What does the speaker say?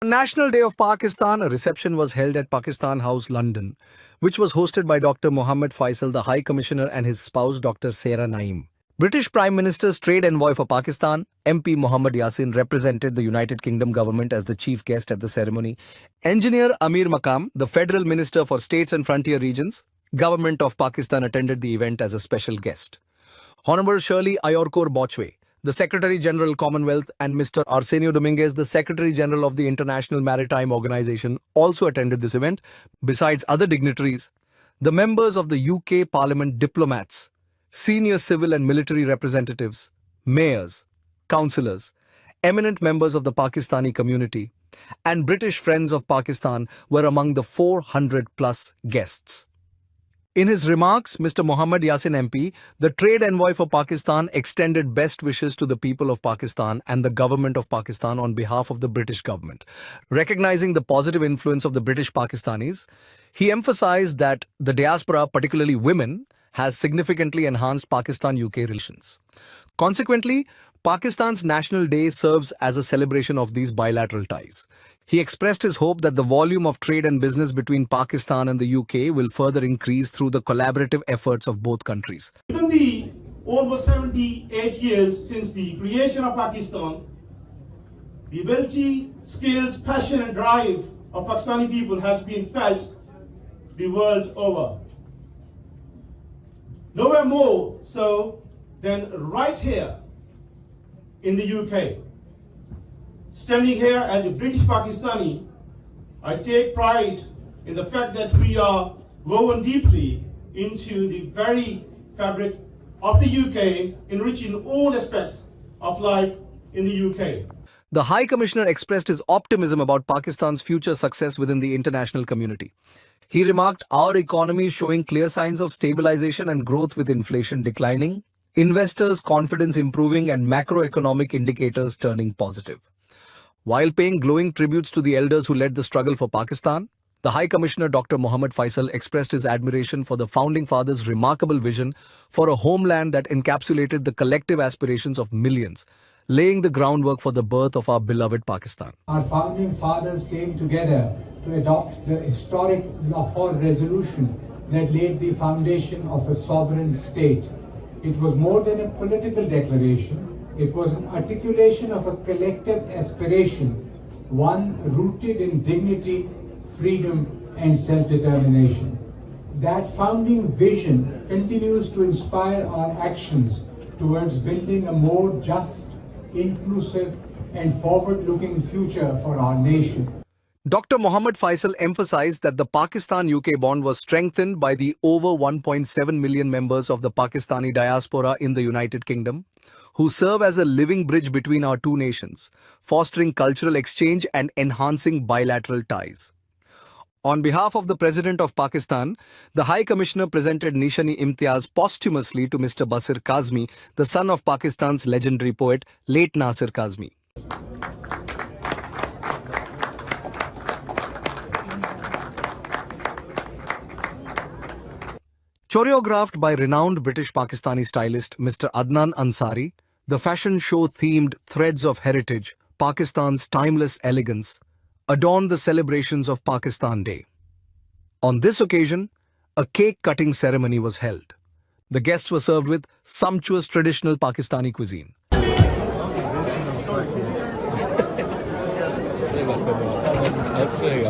On National Day of Pakistan, a reception was held at Pakistan House, London, which was hosted by Dr. Mohammed Faisal, the High Commissioner, and his spouse, Dr. Sarah Naeem. British Prime Minister's Trade Envoy for Pakistan, MP Mohammed Yasin, represented the United Kingdom government as the chief guest at the ceremony. Engineer Amir Maqam, the Federal Minister for States and Frontier Regions, Government of Pakistan, attended the event as a special guest. Honorable Shirley Ayorkor Bochwe, the Secretary General Commonwealth, and Mr. Arsenio Dominguez, the Secretary General of the International Maritime Organization, also attended this event. Besides other dignitaries, the members of the UK Parliament, diplomats, senior civil and military representatives, mayors, councillors, eminent members of the Pakistani community, and British Friends of Pakistan were among the 400+ guests. In his remarks, Mr. Mohammed Yasin MP, the Trade Envoy for Pakistan, extended best wishes to the people of Pakistan and the government of Pakistan on behalf of the British government. Recognizing the positive influence of the British Pakistanis, he emphasized that the diaspora, particularly women, has significantly enhanced Pakistan-UK relations. Consequently, Pakistan's National Day serves as a celebration of these bilateral ties. He expressed his hope that the volume of trade and business between Pakistan and the UK will further increase through the collaborative efforts of both countries. Within the almost 78 years since the creation of Pakistan, the ability, skills, passion and drive of Pakistani people has been felt the world over. Nowhere more so than right here in the UK. Standing here as a British Pakistani, I take pride in the fact that we are woven deeply into the very fabric of the UK, enriching all aspects of life in the UK. The High Commissioner expressed his optimism about Pakistan's future success within the international community. He remarked, "Our economy is showing clear signs of stabilization and growth, with inflation declining, investors' confidence improving, and macroeconomic indicators turning positive." While paying glowing tributes to the elders who led the struggle for Pakistan, the High Commissioner Dr. Mohammed Faisal expressed his admiration for the Founding Fathers' remarkable vision for a homeland that encapsulated the collective aspirations of millions, laying the groundwork for the birth of our beloved Pakistan. Our Founding Fathers came together to adopt the historic Lahore Resolution that laid the foundation of a sovereign state. It was more than a political declaration. It was an articulation of a collective aspiration, one rooted in dignity, freedom, and self-determination. That founding vision continues to inspire our actions towards building a more just, inclusive, and forward-looking future for our nation. Dr. Mohammed Faisal emphasized that the Pakistan-UK bond was strengthened by the over 1.7 million members of the Pakistani diaspora in the United Kingdom, who serve as a living bridge between our two nations, fostering cultural exchange and enhancing bilateral ties. On behalf of the President of Pakistan, the High Commissioner presented Nishani-Imtiaz posthumously to Mr. Basir Kazmi, the son of Pakistan's legendary poet, late Nasir Kazmi. Choreographed by renowned British Pakistani stylist Mr. Adnan Ansari, the fashion show themed Threads of Heritage, Pakistan's timeless elegance, adorned the celebrations of Pakistan Day. On this occasion, a cake-cutting ceremony was held. The guests were served with sumptuous traditional Pakistani cuisine. I'd say